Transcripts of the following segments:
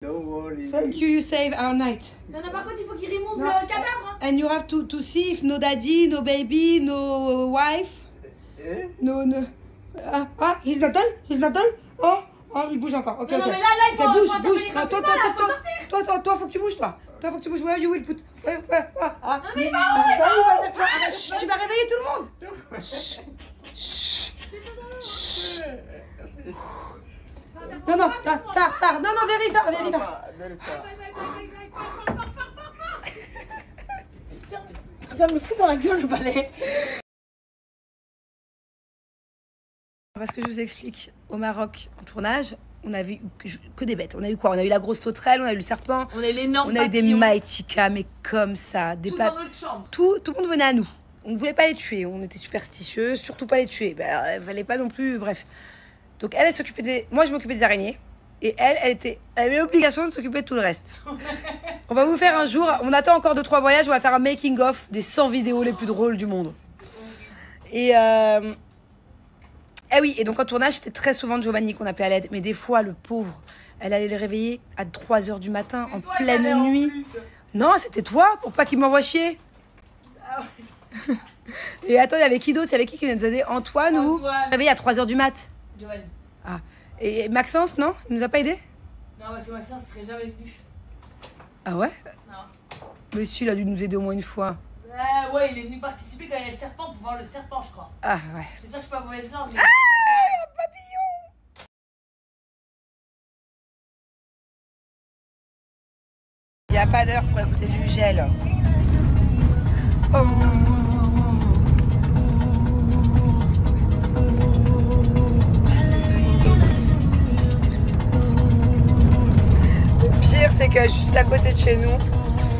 Don't worry. Thank you, you save our night. Non, non, par contre, il faut qu'il remove le cadavre. And you have to see if no daddy, no baby, no wife. No. He's not done? He's not done? Oh, il bouge encore. Ok, non, ok. mais là, il faut bouge. Non, Toi, faut que tu bouges, toi. Toi, faut que tu bouges. Where you will put. Non, mais il va où? Tu vas réveiller tout le monde. Non, Far. Non, very far. Il va me le foutre dans la gueule, le balai. Parce que je vous explique, au Maroc, en tournage, on a vu que des bêtes. On a eu quoi? On a eu la grosse sauterelle, on a eu le serpent. On a eu l'énorme On a eu des maïtika, mais comme ça. Des tout dans notre chambre. Tout le monde venait à nous. On ne voulait pas les tuer. On était superstitieux, surtout pas les tuer. Il fallait pas non plus, bref. Donc elle s'occupait des... Moi, je m'occupais des araignées. Et elle avait l'obligation de s'occuper de tout le reste. On va vous faire un jour... On attend encore 2-3 voyages. On va faire un making-of des 100 vidéos les plus drôles du monde. Et oui, et donc en tournage, c'était très souvent Giovanni qu'on appelait à l'aide. Mais des fois, le pauvre, elle allait le réveiller à 3h du matin, en pleine nuit. Non, c'était toi, pour pas qu'il m'envoie chier. Ah ouais. Et attends, il y avait qui d'autre? Il y avait qui nous a aidé? Antoine ou réveillé à 3h du mat. Giovanni. Ah. Et Maxence, non? Il nous a pas aidé? Non, parce que Maxence serait jamais venu. Ah ouais? Non. Mais si, il a dû nous aider au moins une fois. Ouais, il est venu participer quand il y a le serpent pour voir le serpent, je crois. Ah ouais. J'espère que je suis pas mauvaise langue. Ah, un papillon! Il n'y a pas d'heure pour écouter du gel. Oh. Le pire, c'est que juste à côté de chez nous,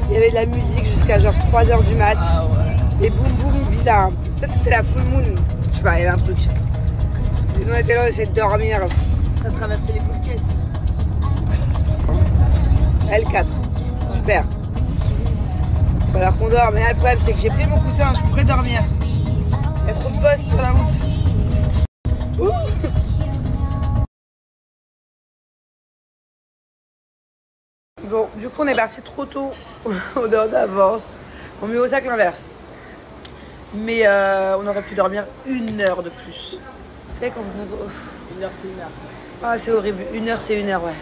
il y avait de la musique jusqu'à genre 3h du mat. Ah ouais. Et boum boum, bizarre. Peut-être c'était la full moon. Je sais pas, il y avait un truc. Et nous on était là, on essayait de dormir. Ça traversait les boules de caisse. L4. Super. Il va falloir qu'on dort. Mais là, le problème, c'est que j'ai pris mon coussin, je pourrais dormir. Il y a trop de boss sur la route. Ouh. Bon, du coup, on est parti trop tôt. On est en avance. On met au sac l'inverse. Mais on aurait pu dormir 1 heure de plus. Vous savez quand vous... 1 heure, c'est 1 heure. Ah, c'est horrible. 1 heure, c'est 1 heure, ouais.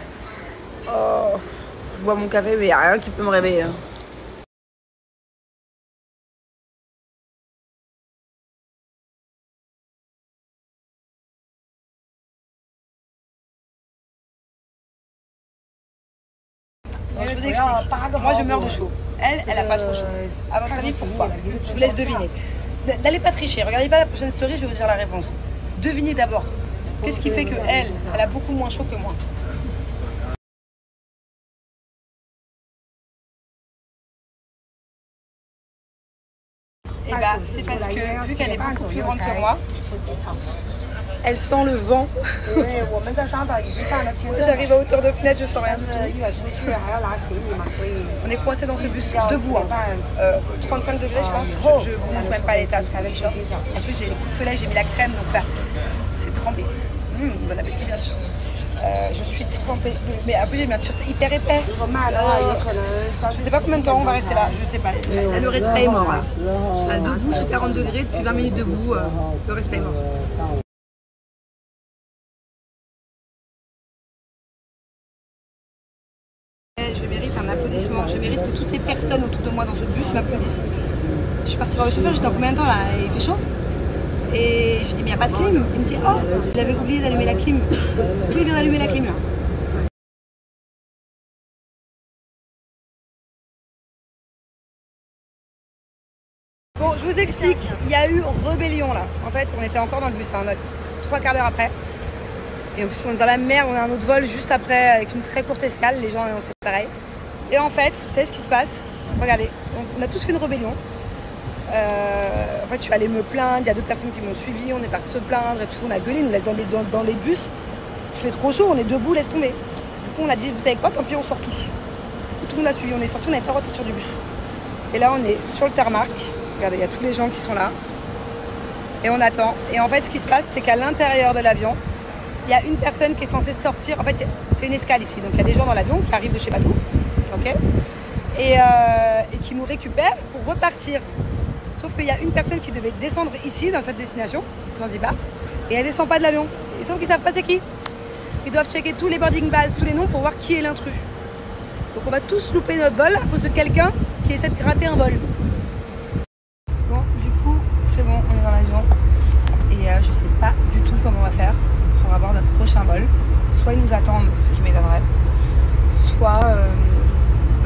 Oh, je bois mon café, mais il n'y a rien qui peut me réveiller. Hein. Je vous explique. Moi, je meurs de chaud. Elle a pas trop chaud. À votre avis, pourquoi? Je vous laisse deviner. N'allez pas tricher. Regardez pas la prochaine story, je vais vous dire la réponse. Devinez d'abord. Qu'est-ce qui fait que elle a beaucoup moins chaud que moi? Et bah, c'est parce que, vu qu'elle est beaucoup plus grande que moi, elle sent le vent. J'arrive à hauteur de fenêtre, je sens rien du tout. On est coincé dans ce bus debout. 35 degrés, je pense. Je vous montre même pas l'état sous mon t-shirt. En plus, j'ai les coups de soleil, j'ai mis la crème, donc ça, c'est trempé. Bon appétit, bien sûr. Je suis trempée. Mais après, j'ai mis un t-shirt hyper épais. Je sais pas combien de temps on va rester là. Je sais pas. Le respect est mort. Là. Debout sous 40 degrés, depuis 20 minutes debout, le respect est mort. Je mérite un applaudissement. Je mérite que toutes ces personnes autour de moi dans ce bus m'applaudissent. Je suis partie voir le chauffeur, j'étais en combien de temps là? Il fait chaud? Et je lui dis, mais il n'y a pas de clim. Il me dit, oh, il avait oublié d'allumer la clim. Oui, il vient d'allumer la clim là. Bon, je vous explique, il y a eu rébellion là. En fait, on était encore dans le bus, hein, 3 quarts d'heure après. Et en plus, on est dans la mer, on a un autre vol juste après avec une très courte escale. Les gens, c'est pareil. Et en fait, vous savez ce qui se passe? Regardez, on a tous fait une rébellion. En fait, je suis allée me plaindre, il y a 2 personnes qui m'ont suivi, on est parti se plaindre et tout, on a gueulé, on nous laisse dans les bus. Il fait trop chaud, on est debout, laisse tomber. Du coup, on a dit, vous savez quoi, tant pis, on sort tous. Du coup, tout le monde a suivi, on est sortis, on n'avait pas le droit de sortir du bus. Et là, on est sur le tarmac. Regardez, il y a tous les gens qui sont là. Et on attend. Et en fait, ce qui se passe, c'est qu'à l'intérieur de l'avion, il y a une personne qui est censée sortir. En fait, c'est une escale ici. Donc il y a des gens dans l'avion qui arrivent de je sais pas d'où, ok, et qui nous récupèrent pour repartir. Sauf qu'il y a une personne qui devait descendre ici, dans cette destination, Zanzibar, et elle descend pas de l'avion. Et sauf qu'ils savent pas c'est qui. Ils doivent checker tous les boarding passes, tous les noms pour voir qui est l'intrus. Donc on va tous louper notre vol à cause de quelqu'un qui essaie de gratter un vol. Bon, du coup, c'est bon, on est dans l'avion. Et je sais pas du tout comment on va faire pour avoir notre prochain vol. Soit ils nous attendent, ce qui m'étonnerait, soit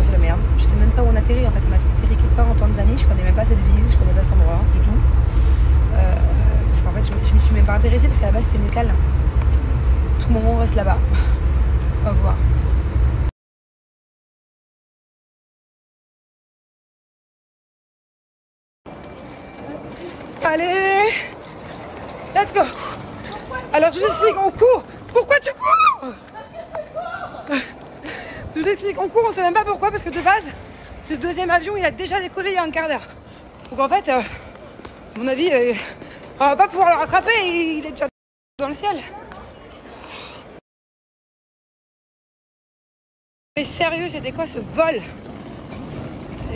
c'est la merde. Je sais même pas où on atterrit en fait. On a atterri quelque part en Tanzanie, je connais même pas cette ville, je connais pas cet endroit du tout. Parce qu'en fait, je m'y suis même pas intéressée parce qu'à la base c'était une escale. Tout moment on reste là-bas. On va voir. Allez, let's go. Alors je vous explique, on court. Pourquoi tu cours? Je vous explique, on court, on sait même pas pourquoi, parce que de base, le deuxième avion il a déjà décollé il y a un quart d'heure. Donc en fait, à mon avis, on va pas pouvoir le rattraper, il est déjà dans le ciel. Mais sérieux, c'était quoi ce vol?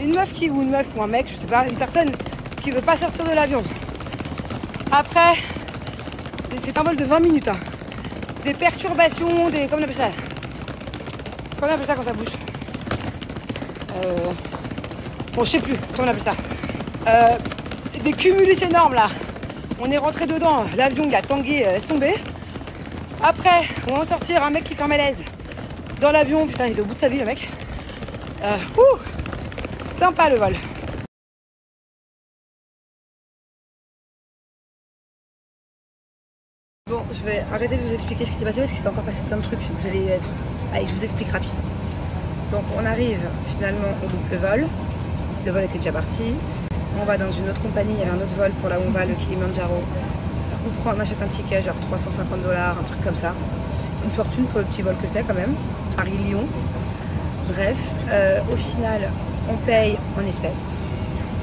Une meuf ou un mec, je sais pas, une personne qui veut pas sortir de l'avion. Après, c'est un vol de 20 minutes. Hein. Des perturbations, comment on appelle ça? Comment on appelle ça quand ça bouge? Bon, je sais plus, comment on appelle ça? Des cumulus énormes là. On est rentré dedans, l'avion il a tangué, laisse tomber. Après, on va en sortir, un mec qui fait un malaise dans l'avion, putain, il est au bout de sa vie le mec. Sympa le vol. Bon, je vais arrêter de vous expliquer ce qui s'est passé parce qu'il s'est encore passé plein de trucs. Vous allez... Allez, je vous explique rapidement. Donc on arrive, finalement, on loupe le vol. Le vol était déjà parti. On va dans une autre compagnie, il y avait un autre vol pour là où on va, le Kilimandjaro. On achète un ticket, genre 350 $, un truc comme ça. Une fortune pour le petit vol que c'est quand même. Paris-Lyon. Bref, au final, on paye en espèces.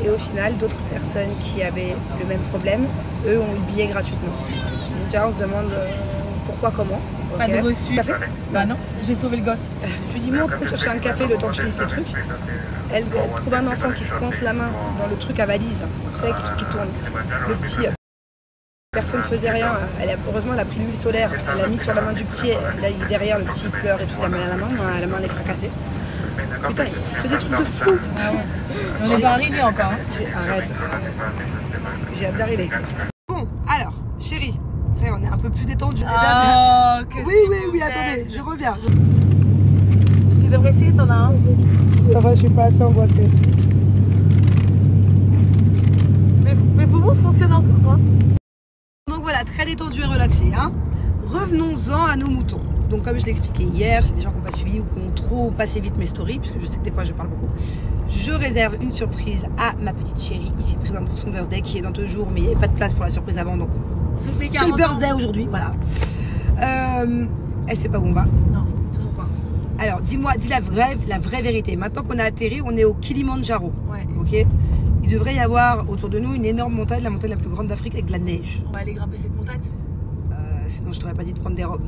Et au final, d'autres personnes qui avaient le même problème, eux ont eu le billet gratuitement. Donc déjà, on se demande pourquoi, comment. Pas de reçu. T'as fait? Bah non, j'ai sauvé le gosse. Je lui dis, moi, on peut chercher un café le temps que je finisse les trucs. Elle trouve un enfant qui se coince la main dans le truc à valise. Vous savez, qui tourne. Le petit. Personne ne faisait rien. Heureusement, elle a pris l'huile solaire. Elle l'a mis sur la main du petit. Là, il est derrière, le petit il pleure et tout. Il a mal à la main. La main, elle est fracassée. Putain, il se passe que des trucs de fou. Ah ouais. On n'est pas arrivé encore. Hein. Arrête. J'ai hâte d'arriver. Bon, alors, chérie. Ça y est, on est un peu plus détendu. Oh, oui, attendez, je reviens. Tu devrais essayer, t'en as un. Ça va, je suis pas assez angoissée. Mais Boubou fonctionne encore, hein. Donc voilà, très détendu et relaxé. Hein. Revenons-en à nos moutons. Donc comme je l'ai expliqué hier, c'est des gens qui n'ont pas suivi ou qui ont trop passé vite mes stories, puisque je sais que des fois je parle beaucoup. Je réserve une surprise à ma petite chérie, ici présente pour son birthday, qui est dans 2 jours, mais il n'y avait pas de place pour la surprise avant, donc c'est le birthday aujourd'hui, voilà. Elle sait pas où on va. Non, toujours pas. Alors, dis-moi, dis la vraie vérité. Maintenant qu'on a atterri, on est au Kilimandjaro. Ouais. Ok. Il devrait y avoir autour de nous une énorme montagne, la montagne la plus grande d'Afrique avec de la neige. On va aller grimper cette montagne. Sinon, je t'aurais pas dit de prendre des robes.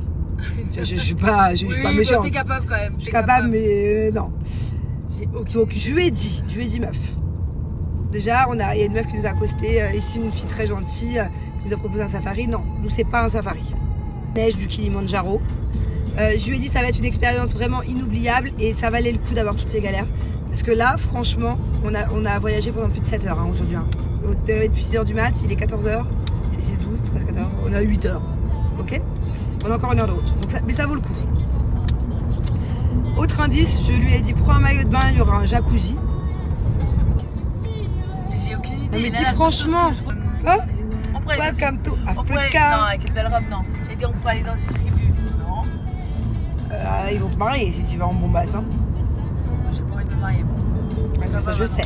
je suis pas méchante. T'es capable quand même. Je suis capable, mais non. J'ai aucune. Donc, je lui ai dit, meuf. Déjà, il y a une meuf qui nous a accosté, ici une fille très gentille, qui nous a proposé un safari. Non, nous c'est pas un safari. Neige du Kilimandjaro. Je lui ai dit ça va être une expérience vraiment inoubliable et ça valait le coup d'avoir toutes ces galères. Parce que là, franchement, on a voyagé pendant plus de 7 heures hein, aujourd'hui. Hein. On est arrivé depuis 6 h du mat, il est 14 h, c'est 6, 12, 13, 14, on a 8 heures. Ok. On a encore 1 heure de route. Donc mais ça vaut le coup. Autre indice, je lui ai dit prends un maillot de bain, il y aura un jacuzzi. J'ai aucune idée. Non, mais dis franchement. Hein? Welcome to Africa. Non, avec une belle robe, non. J'ai dit on pourrait aller dans une tribu. Non. Ils vont te marier si tu vas en bombasse. Hein. Moi, j'ai pas envie de me marier. Ouais, ça, je sais.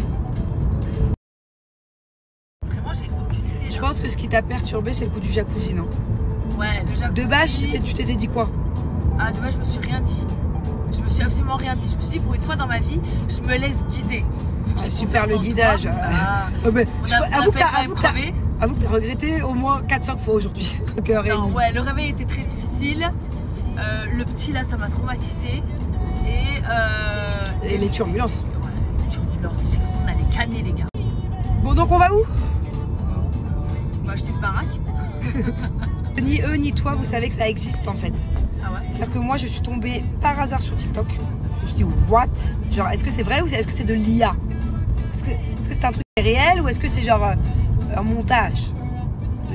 Vraiment, j'ai aucune idée. Je pense que ce qui t'a perturbé, c'est le coup du jacuzzi, non? Ouais, le jacuzzi. De base, tu t'étais dit quoi? Ah, de base, je me suis rien dit. Je me suis absolument rien dit. Je me suis dit, pour une fois dans ma vie, je me laisse guider. Super le guidage. Mais, avoue que t'as regretté au moins 4-5 fois aujourd'hui. Non, ouais, le réveil était très difficile. Le petit là, ça m'a traumatisé. Et les turbulences. Ouais, les turbulences. On a les canets, les gars. Bon, donc on va où? On va acheter une baraque. Ni eux ni toi, vous savez que ça existe en fait. Ah ouais? C'est-à-dire que moi, je suis tombée par hasard sur TikTok. Je me suis dit, what? Genre, est-ce que c'est vrai ou est-ce que c'est de l'IA? Est-ce que c'est un truc réel ou est-ce que c'est genre un montage?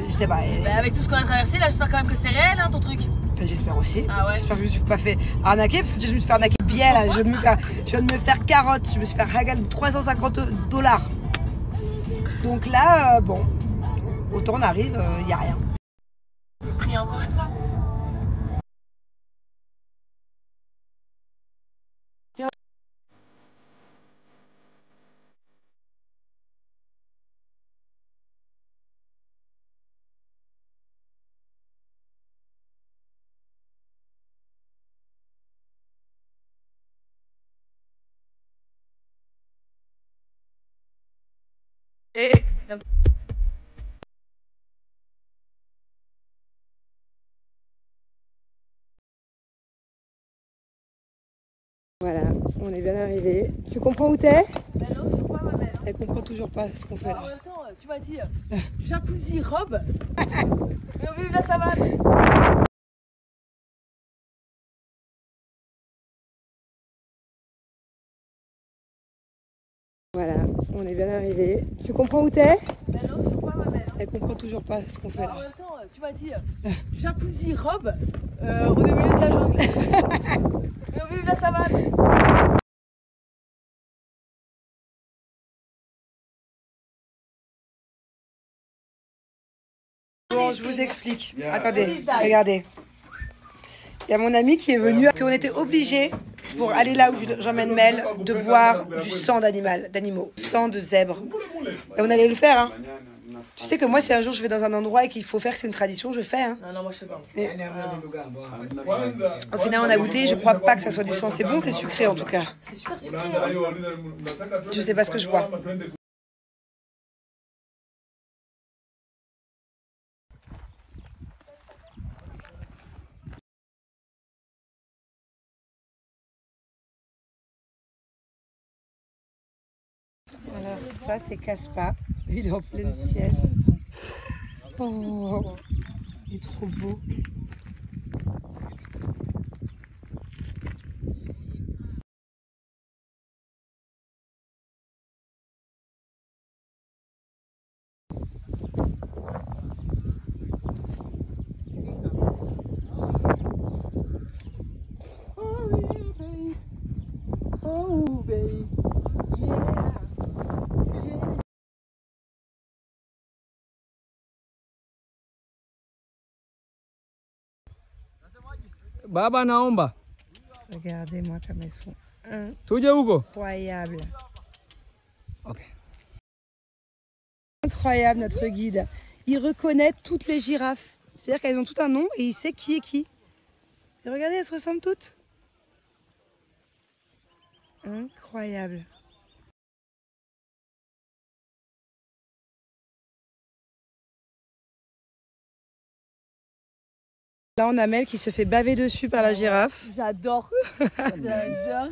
Je sais pas. Bah, avec tout ce qu'on a traversé, là, j'espère quand même que c'est réel, hein, ton truc. Enfin, j'espère aussi. Ah ouais. J'espère que je me suis pas fait arnaquer parce que déjà, je me suis fait arnaquer bien là. Je viens de me faire carotte. Je me suis fait régaler de $350. Donc là, bon, autant on arrive, il n'y a rien. Pris encore une fois. Voilà, on est bien arrivé. Tu comprends où t'es? Ben non, je crois ma mère. Elle comprend toujours pas ce qu'on fait En là. même temps, tu m'as dit jacuzzi, robe. Et on vive la savane. Voilà, on est bien arrivé. Tu comprends où t'es? Ben non, je crois ma mère. Elle comprend toujours pas ce qu'on fait En là. même temps, tu m'as dit jacuzzi, robe. On est au milieu de la jungle. Et on vive la savane. Bon, je vous explique. Attendez, regardez. Il y a mon ami qui est venu, qu'on était obligé, pour aller là où j'emmène Mel, de boire du sang d'animaux, sang de zèbre. Et on allait le faire, hein. Tu sais que moi, si un jour je vais dans un endroit et qu'il faut faire que c'est une tradition, je fais, hein. Non, moi je sais pas. Et au final, on a goûté, je crois pas que ça soit du sang. C'est bon, c'est sucré en tout cas. C'est super sucré. Je sais pas ce que je bois. Alors ça c'est Caspa, il est en pleine sieste. Oh, il est trop beau. Oh baby, yeah. Baba naomba. Regardez-moi comme elles sont Tuje huko. incroyables. Ok. Incroyable notre guide. Il reconnaît toutes les girafes. C'est-à-dire qu'elles ont tout un nom et il sait qui est qui. Et regardez, elles se ressemblent toutes. Incroyable. Là, on a Mel qui se fait baver dessus par la girafe. J'adore. J'adore.